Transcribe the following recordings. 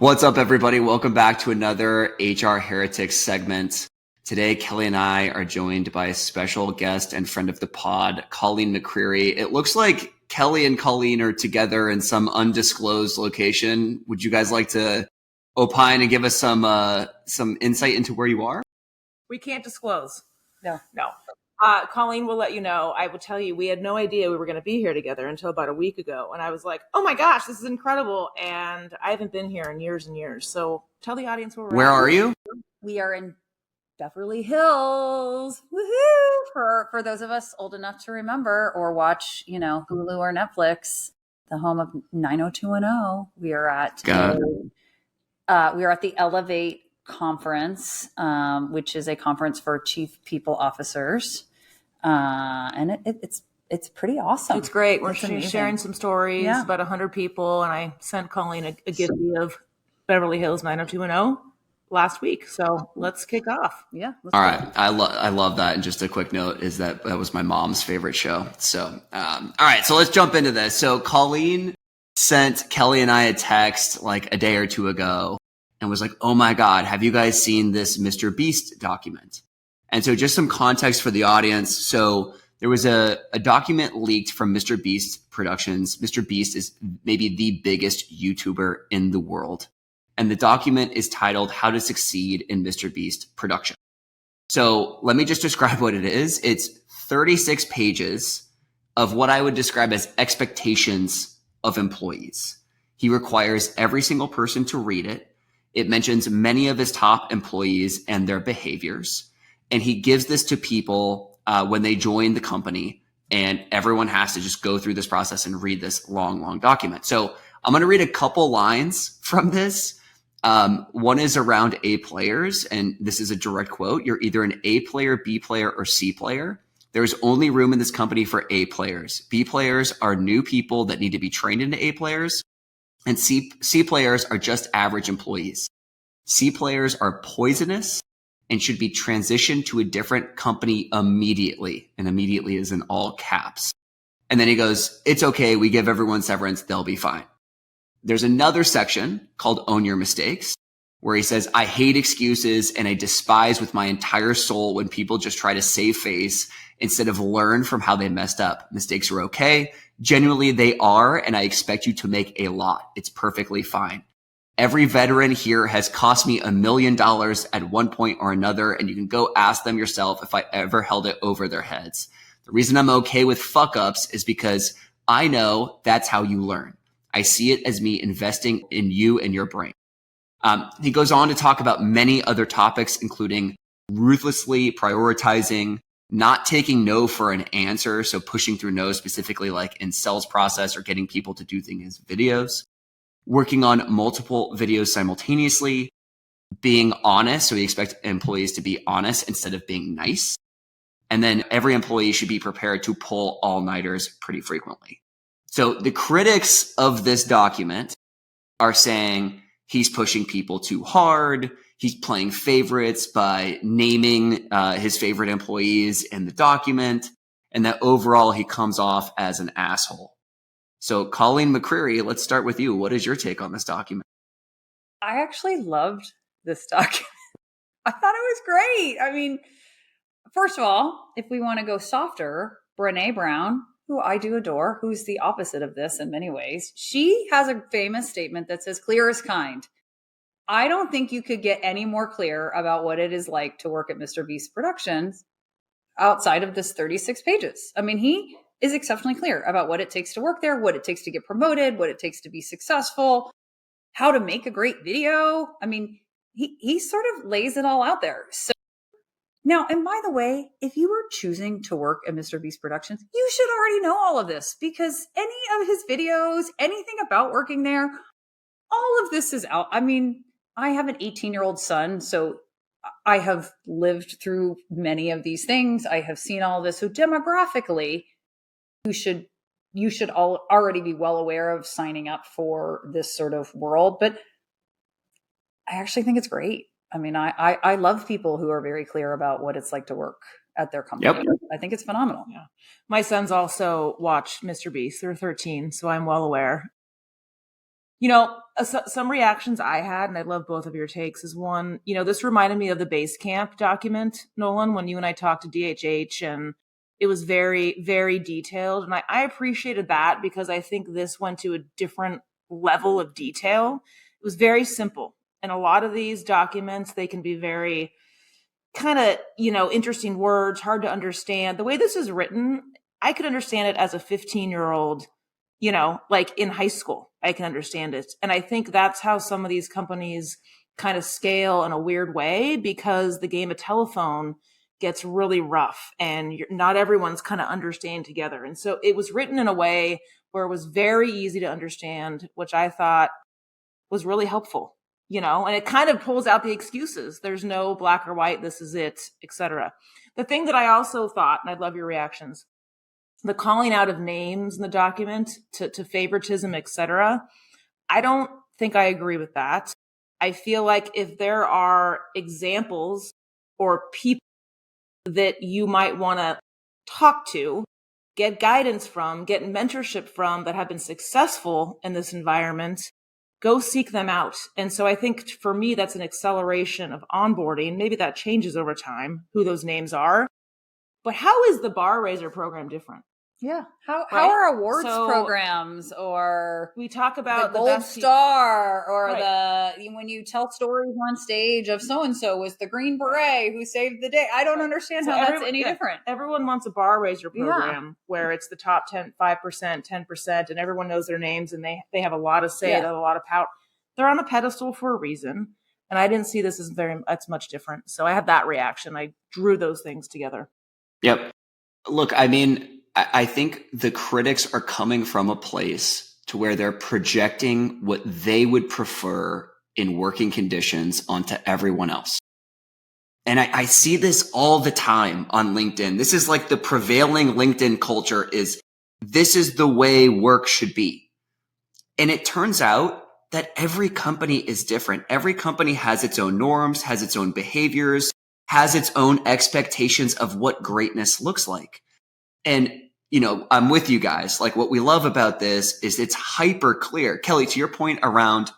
What's up, everybody? Welcome back to another HR Heretics segment. Today, Kelli and I are joined by a special guest and friend of the pod, Colleen McCreary. It looks like Kelli and Colleen are together in some undisclosed location. Would you guys like to opine and give us some insight into where you are? We can't disclose. No. Colleen will let you know. I will tell you, we had no idea we were going to be here together until about a week ago. And I was like, oh my gosh, this is incredible. And I haven't been here in years and years. So tell the audience where we're at. Where are you? We are in Beverly Hills. Woohoo! For those of us old enough to remember or watch, Hulu or Netflix, the home of 90210. We are at the Elevate conference, which is a conference for chief people officers. And it's pretty awesome. It's great. We're sharing some stories, about 100 people. And I sent Colleen a gift of Beverly Hills 90210 last week. So let's kick off. Yeah. All right. I love that. And just a quick note is that was my mom's favorite show. So, all right. So let's jump into this. So Colleen sent Kelli and I a text like a day or two ago and was like, oh my God, have you guys seen this Mr. Beast document? And so just some context for the audience. So there was a document leaked from Mr. Beast Productions. Mr. Beast is maybe the biggest YouTuber in the world. And the document is titled How to Succeed in Mr. Beast Production. So let me just describe what it is. It's 36 pages of what I would describe as expectations of employees. He requires every single person to read it. It mentions many of his top employees and their behaviors. And he gives this to people when they join the company. And everyone has to just go through this process and read this long document. So I'm going to read a couple lines from this. One is around A players. And this is a direct quote. You're either an A player, B player, or C player. There's only room in this company for A players. B players are new people that need to be trained into A players. And C players are just average employees. C players are poisonous and should be transitioned to a different company immediately. And immediately is in all caps. And then he goes, it's okay. We give everyone severance. They'll be fine. There's another section called Own Your Mistakes, where he says, I hate excuses and I despise with my entire soul when people just try to save face instead of learn from how they messed up. Mistakes are okay. Genuinely, they are, and I expect you to make a lot. It's perfectly fine. Every veteran here has cost me $1 million at one point or another, and you can go ask them yourself if I ever held it over their heads. The reason I'm okay with fuck-ups is because I know that's how you learn. I see it as me investing in you and your brain. He goes on to talk about many other topics, including ruthlessly prioritizing, not taking no for an answer. So pushing through no specifically like in sales process or getting people to do things as videos, working on multiple videos simultaneously, being honest. So we expect employees to be honest instead of being nice. And then every employee should be prepared to pull all-nighters pretty frequently. So the critics of this document are saying he's pushing people too hard. He's playing favorites by naming his favorite employees in the document, and that overall he comes off as an asshole. So Colleen McCreary, let's start with you. What is your take on this document? I actually loved this document. I thought it was great. I mean, first of all, if we want to go softer, Brené Brown, who I do adore, who's the opposite of this in many ways, she has a famous statement that says, clear is kind. I don't think you could get any more clear about what it is like to work at Mr. Beast Productions outside of this 36 pages. I mean, he is exceptionally clear about what it takes to work there, what it takes to get promoted, what it takes to be successful, how to make a great video. I mean, he sort of lays it all out there. So now, and by the way, if you were choosing to work at Mr. Beast Productions, you should already know all of this because any of his videos, anything about working there, all of this is out. I mean, I have an 18-year-old son, so I have lived through many of these things. I have seen all of this. So demographically, you should all already be well aware of signing up for this sort of world. But I actually think it's great. I mean, I love people who are very clear about what it's like to work at their company. Yep. I think it's phenomenal. Yeah. My sons also watch Mr. Beast. They're 13, so I'm well aware. Some reactions I had, and I love both of your takes, is one, this reminded me of the base camp document, Nolan, when you and I talked to DHH, and it was very, very detailed. And I appreciated that because I think this went to a different level of detail. It was very simple. And a lot of these documents, they can be very kind of, interesting words, hard to understand. The way this is written, I could understand it as a 15-year-old, like in high school. I can understand it. And I think that's how some of these companies kind of scale in a weird way, because the game of telephone gets really rough and not everyone's kind of understanding together. And so it was written in a way where it was very easy to understand, which I thought was really helpful, and it kind of pulls out the excuses. There's no black or white, this is it, etc. The thing that I also thought, and I'd love your reactions, the calling out of names in the document to favoritism, etc. I don't think I agree with that. I feel like if there are examples or people that you might want to talk to, get guidance from, get mentorship from that have been successful in this environment, go seek them out. And so I think for me, that's an acceleration of onboarding. Maybe that changes over time, who those names are. But how is the bar raiser program different? Yeah. How are awards programs, or we talk about the gold star, or right. when you tell stories on stage of so-and-so was the Green Beret who saved the day. I don't understand how that's any different. Everyone wants a bar raiser program where it's the top 5%, 10%, and everyone knows their names and they have a lot of say, they have a lot of power. They're on a pedestal for a reason. And I didn't see this as that's much different. So I had that reaction. I drew those things together. Yep. Look, I mean, I think the critics are coming from a place to where they're projecting what they would prefer in working conditions onto everyone else. And I see this all the time on LinkedIn. This is like the prevailing LinkedIn culture this is the way work should be. And it turns out that every company is different. Every company has its own norms, has its own behaviors, has its own expectations of what greatness looks like. And I'm with you guys. Like, what we love about this is it's hyper clear. Kelli, to your point around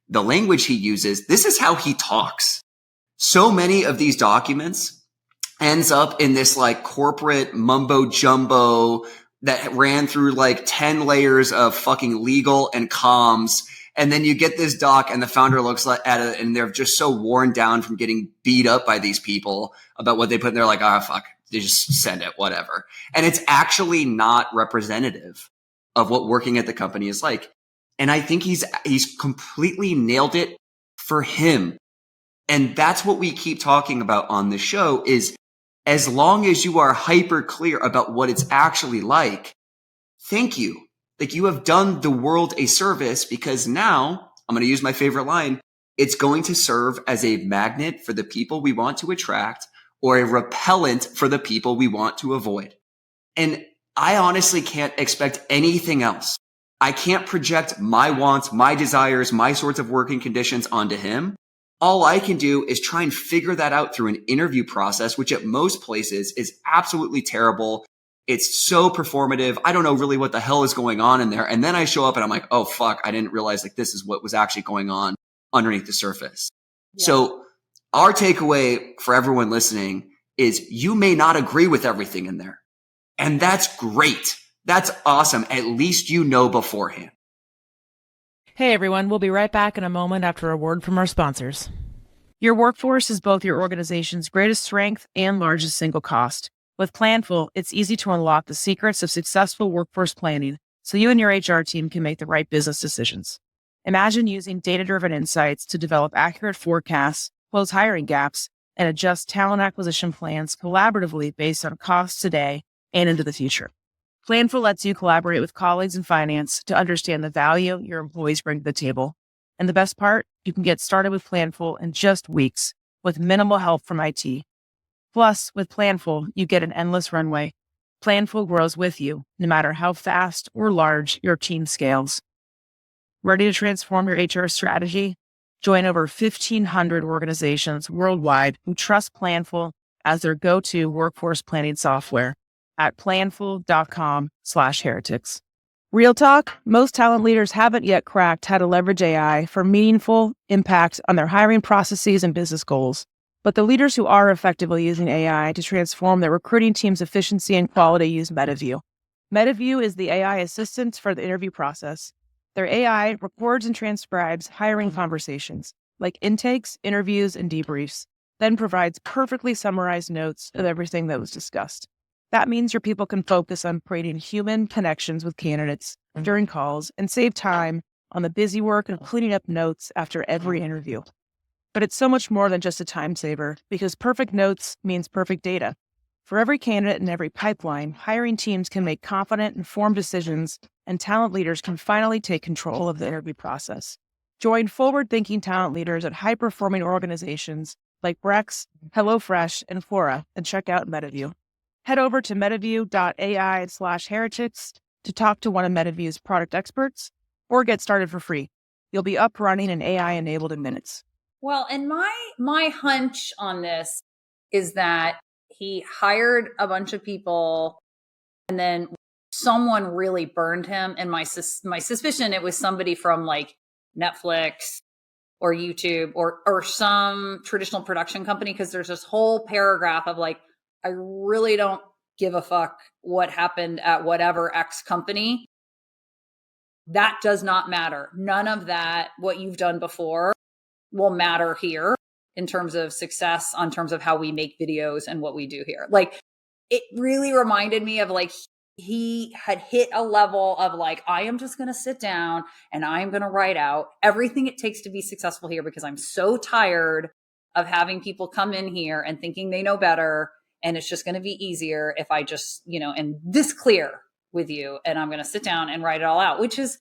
the language he uses, this is how he talks. So many of these documents ends up in this like corporate mumbo jumbo that ran through like 10 layers of fucking legal and comms. And then you get this doc and the founder looks at it and they're just so worn down from getting beat up by these people about what they put in there, like, fuck. They just send it, whatever. And it's actually not representative of what working at the company is like. And I think he's completely nailed it for him. And that's what we keep talking about on the show is, as long as you are hyper clear about what it's actually like, thank you. Like, you have done the world a service, because now, I'm going to use my favorite line, it's going to serve as a magnet for the people we want to attract, or a repellent for the people we want to avoid. And I honestly can't expect anything else. I can't project my wants, my desires, my sorts of working conditions onto him. All I can do is try and figure that out through an interview process, which at most places is absolutely terrible. It's so performative. I don't know really what the hell is going on in there. And then I show up and I'm like, oh, fuck, I didn't realize like this is what was actually going on underneath the surface. Yeah. So our takeaway for everyone listening is you may not agree with everything in there. And that's great. That's awesome. At least you know beforehand. Hey, everyone. We'll be right back in a moment after a word from our sponsors. Your workforce is both your organization's greatest strength and largest single cost. With Planful, it's easy to unlock the secrets of successful workforce planning so you and your HR team can make the right business decisions. Imagine using data-driven insights to develop accurate forecasts, close hiring gaps, and adjust talent acquisition plans collaboratively based on costs today and into the future. Planful lets you collaborate with colleagues in finance to understand the value your employees bring to the table. And the best part, you can get started with Planful in just weeks with minimal help from IT. Plus, with Planful, you get an endless runway. Planful grows with you, no matter how fast or large your team scales. Ready to transform your HR strategy? Join over 1,500 organizations worldwide who trust Planful as their go-to workforce planning software at planful.com/heretics. Real talk, most talent leaders haven't yet cracked how to leverage AI for meaningful impact on their hiring processes and business goals. But the leaders who are effectively using AI to transform their recruiting team's efficiency and quality use Metaview. Metaview is the AI assistant for the interview process. Their AI records and transcribes hiring conversations, like intakes, interviews, and debriefs, then provides perfectly summarized notes of everything that was discussed. That means your people can focus on creating human connections with candidates during calls and save time on the busy work of cleaning up notes after every interview. But it's so much more than just a time saver, because perfect notes means perfect data. For every candidate and every pipeline, hiring teams can make confident, informed decisions, and talent leaders can finally take control of the interview process. Join forward-thinking talent leaders at high-performing organizations like Brex, HelloFresh, and Fora, and check out Metaview. Head over to metaView.ai/heretics to talk to one of Metaview's product experts or get started for free. You'll be up, running, and AI-enabled in minutes. Well, and my hunch on this is that he hired a bunch of people and then someone really burned him. And my suspicion, it was somebody from like Netflix or YouTube or some traditional production company, because there's this whole paragraph of like, I really don't give a fuck what happened at whatever X company. That does not matter. None of that, what you've done before, will matter here in terms of success, in terms of how we make videos and what we do here. Like, it really reminded me of like, he had hit a level of like, I am just going to sit down and I am going to write out everything it takes to be successful here, because I'm so tired of having people come in here and thinking they know better. And it's just going to be easier if I just, am this clear with you, and I'm going to sit down and write it all out, which is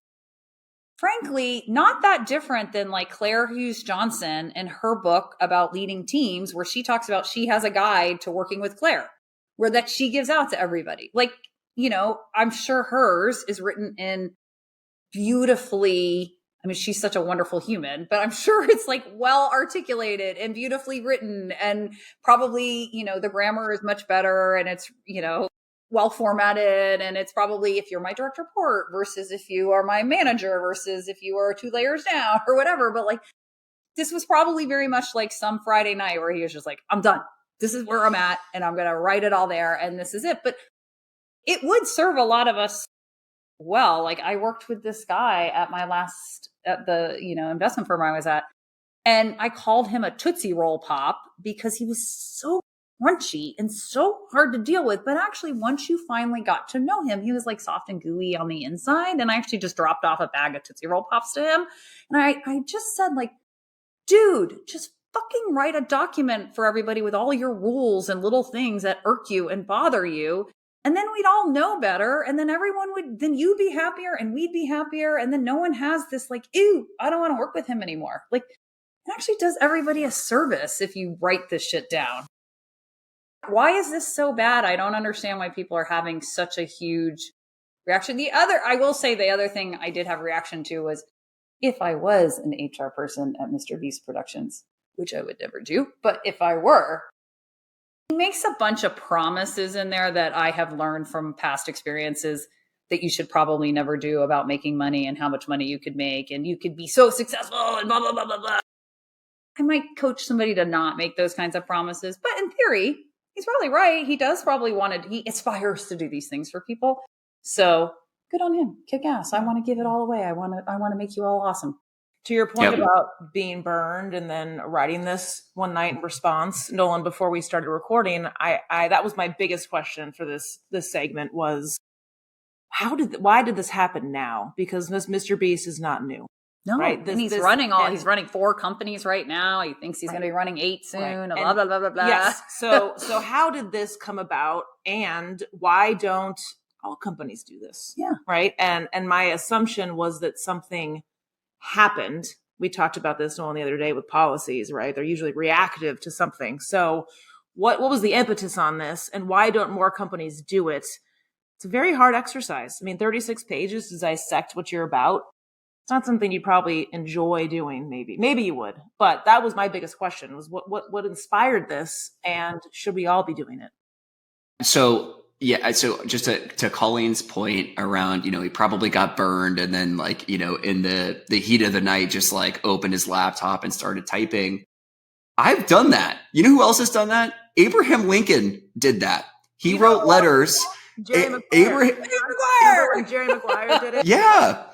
frankly not that different than like Claire Hughes Johnson and her book about leading teams, where she talks about, she has a guide to working with Claire, where that she gives out to everybody. Like, I'm sure hers is written in beautifully, I mean, she's such a wonderful human, but I'm sure it's like well articulated and beautifully written, and probably, the grammar is much better, and it's, well formatted, and it's probably, if you're my direct report versus if you are my manager versus if you are 2 layers down or whatever. But like, this was probably very much like some Friday night where he was just like, I'm done. This is where I'm at, and I'm going to write it all there, and this is it. But it would serve a lot of us well. Like, I worked with this guy at the investment firm I was at, and I called him a Tootsie Roll Pop because he was so crunchy and so hard to deal with. But actually, once you finally got to know him, he was like soft and gooey on the inside. And I actually just dropped off a bag of Tootsie Roll Pops to him. And I just said, like, dude, just fucking write a document for everybody with all your rules and little things that irk you and bother you. And then we'd all know better. And then then you'd be happier and we'd be happier. And then no one has this like, ew, I don't want to work with him anymore. Like, it actually does everybody a service if you write this shit down. Why is this so bad? I don't understand why people are having such a huge reaction. I will say the other thing I did have a reaction to was, if I was an HR person at Mr. Beast Productions, which I would never do, but if I were, he makes a bunch of promises in there that I have learned from past experiences that you should probably never do about making money and how much money you could make, and you could be so successful and blah, blah, blah, blah, blah. I might coach somebody to not make those kinds of promises, but in theory, he's probably right. He does probably he aspires to do these things for people. So good on him. Kick ass. I want to give it all away. I want to make you all awesome. To your point about being burned and then writing this one night in response, Nolan, before we started recording, I that was my biggest question for this segment was, why did this happen now? Because Mr. Beast is not new. No, right? He's running 4 companies right now. He thinks he's going to be running 8 soon. Right. Blah, blah, blah, blah, blah. Yes. So how did this come about, and why don't all companies do this? Yeah. Right. And my assumption was that something happened. We talked about this the other day with policies, right? They're usually reactive to something. So what was the impetus on this, and why don't more companies do it? It's a very hard exercise. I mean, 36 pages to dissect what you're about. It's not something you'd probably enjoy doing. Maybe you would, but that was my biggest question, was what inspired this, and should we all be doing it? So Yeah. So just to Colleen's point around, he probably got burned and then like, in the heat of the night, just like opened his laptop and started typing. I've done that. You know who else has done that? Abraham Lincoln did that. He wrote letters. Jerry Abraham Remember when Jerry Maguire did it? Yeah.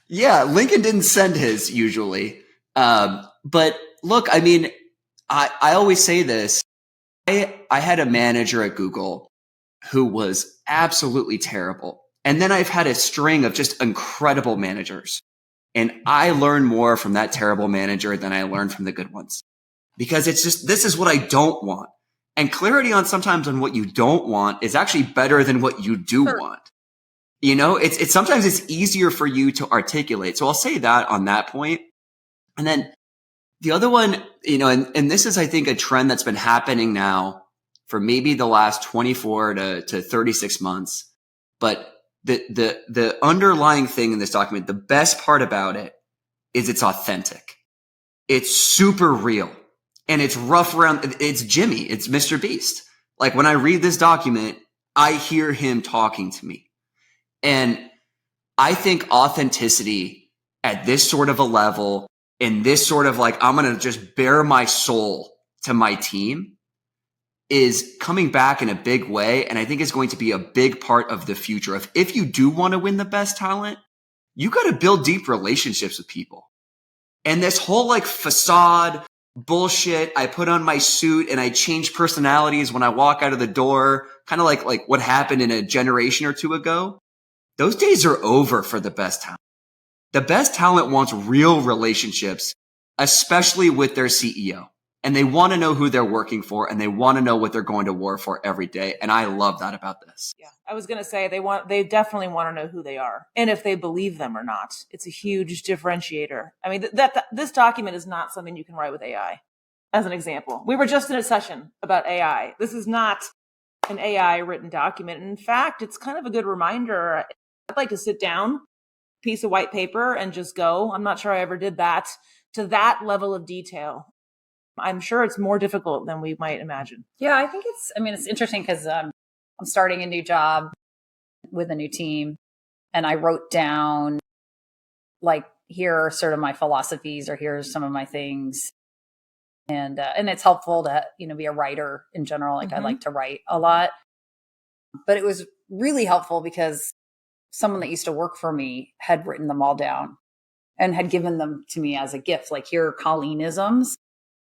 Yeah. Lincoln didn't send his usually. But look, I mean, I always say this. I had a manager at Google who was absolutely terrible. And then I've had a string of just incredible managers. And I learned more from that terrible manager than I learned from the good ones. Because it's just, this is what I don't want. And clarity on sometimes on what you don't want is actually better than what you do want. It's sometimes it's easier for you to articulate. So I'll say that on that point. And then the other one, and this is, I think, a trend that's been happening now for maybe the last 24 to 36 months. But the underlying thing in this document, the best part about it is it's authentic. It's super real. And it's rough around, it's Jimmy, it's Mr. Beast. Like when I read this document, I hear him talking to me. And I think authenticity at this sort of a level, in this sort of like, I'm going to just bare my soul to my team, is coming back in a big way. And I think it's going to be a big part of the future. If you do want to win the best talent, you got to build deep relationships with people. And this whole like facade bullshit, I put on my suit and I change personalities when I walk out of the door, kind of like what happened in a generation or two ago. Those days are over for the best talent. The best talent wants real relationships, especially with their CEO. And they want to know who they're working for and they want to know what they're going to war for every day. And I love that about this. Yeah. I was going to say they definitely want to know who they are and if they believe them or not. It's a huge differentiator. I mean, this document is not something you can write with AI. As an example, we were just in a session about AI. This is not an AI written document. In fact, it's kind of a good reminder. I'd like to sit down, piece of white paper and just go. I'm not sure I ever did that to that level of detail. I'm sure it's more difficult than we might imagine. Yeah, I think it's interesting because I'm starting a new job with a new team. And I wrote down like, here are sort of my philosophies or here's some of my things. And it's helpful to, be a writer in general. Like I like to write a lot, but it was really helpful because someone that used to work for me had written them all down and had given them to me as a gift. Like, here are Colleen-isms.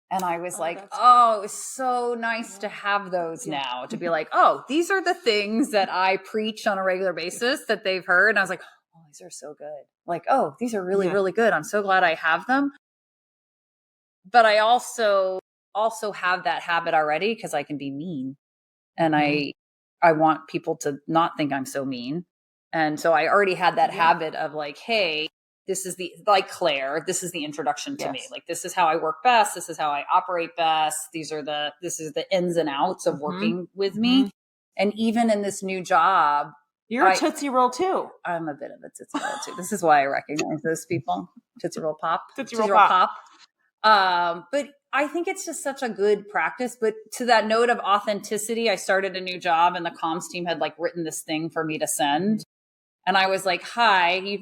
And I was like, it was so nice to have those now, to be like, oh, these are the things that I preach on a regular basis that they've heard. And I was like, oh, these are so good. Like, oh, these are really, really good. I'm so glad I have them. But I also have that habit already because I can be mean. And I want people to not think I'm so mean. And so I already had that habit of like, hey, this is Claire, this is the introduction to me. Like, this is how I work best. This is how I operate best. This is the ins and outs of working with me. And even in this new job, you're a Tootsie Roll too. I'm a bit of a Tootsie Roll too. This is why I recognize those people. Tootsie Roll Pop. Tootsie Roll Pop. But I think it's just such a good practice. But to that note of authenticity, I started a new job and the comms team had like written this thing for me to send. And I was like, hi,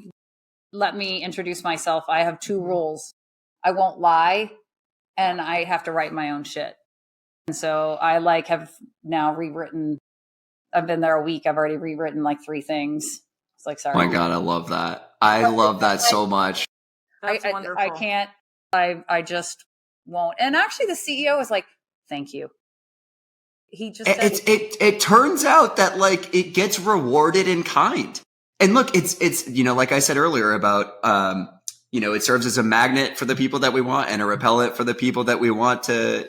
let me introduce myself. I have 2 rules. I won't lie and I have to write my own shit. And so I have now rewritten. I've been there a week. I've already rewritten like 3 things. It's like, sorry. Oh my God, I love that. I love that so much. That's wonderful. I can't. I just won't. And actually the CEO was like, thank you. He just said, it turns out that like it gets rewarded in kind. And look, it's like I said earlier about it serves as a magnet for the people that we want and a repellent for the people that we want to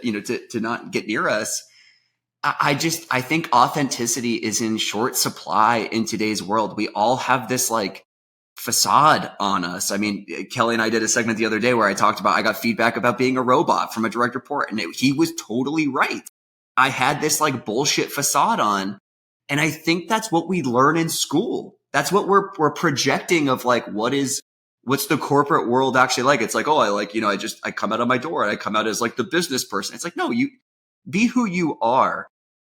not get near us. I think authenticity is in short supply in today's world. We all have this like facade on us. I mean, Kelli and I did a segment the other day where I talked about, I got feedback about being a robot from a direct report and he was totally right. I had this like bullshit facade on. And I think that's what we learn in school. That's what we're projecting of like, what's the corporate world actually like? It's like, oh, I come out of my door and I come out as like the business person. It's like, no, you be who you are.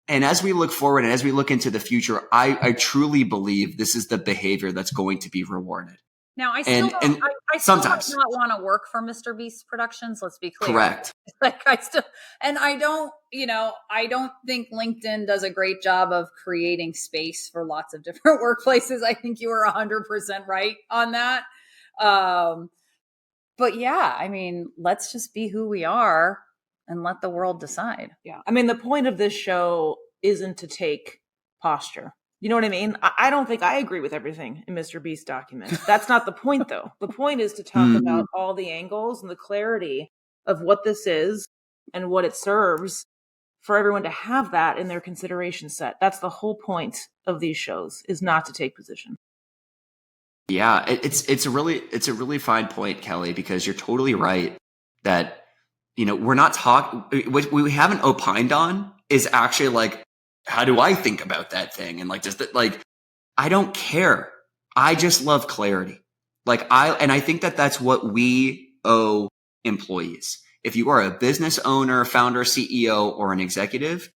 And as we look forward and as we look into the future, I truly believe this is the behavior that's going to be rewarded. Now, I still I still sometimes might not want to work for Mr. Beast Productions. Let's be clear. Correct. Like I don't think LinkedIn does a great job of creating space for lots of different workplaces. I think you are 100% right on that. But yeah, I mean, let's just be who we are and let the world decide. Yeah. I mean, the point of this show isn't to take posture. You know what I mean? I don't think I agree with everything in Mr. Beast's document. That's not the point, though. The point is to talk about all the angles and the clarity of what this is and what it serves for everyone to have that in their consideration set. That's the whole point of these shows, is not to take position. Yeah, it's a really fine point, Kelly, because you're totally right that, we're not talking, what we haven't opined on is actually like, how do I think about that thing? And I don't care. I just love clarity. I think that's what we owe employees. If you are a business owner, founder, CEO, or an executive,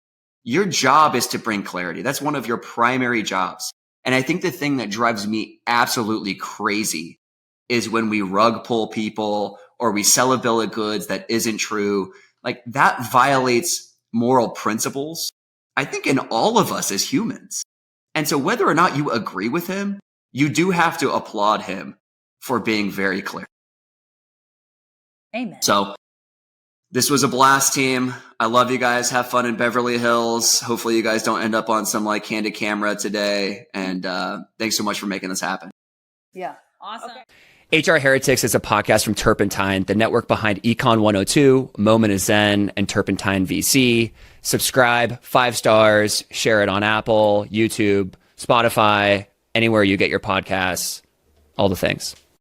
your job is to bring clarity. That's one of your primary jobs. And I think the thing that drives me absolutely crazy is when we rug pull people or we sell a bill of goods that isn't true. Like, that violates moral principles, I think, in all of us as humans. And so whether or not you agree with him, you do have to applaud him for being very clear. Amen. So this was a blast, team. I love you guys. Have fun in Beverly Hills. Hopefully you guys don't end up on some candid camera today. And thanks so much for making this happen. Yeah. Awesome. Okay. HR Heretics is a podcast from Turpentine, the network behind Econ 102, Moment of Zen, and Turpentine VC. Subscribe, 5 stars, share it on Apple, YouTube, Spotify, anywhere you get your podcasts, all the things.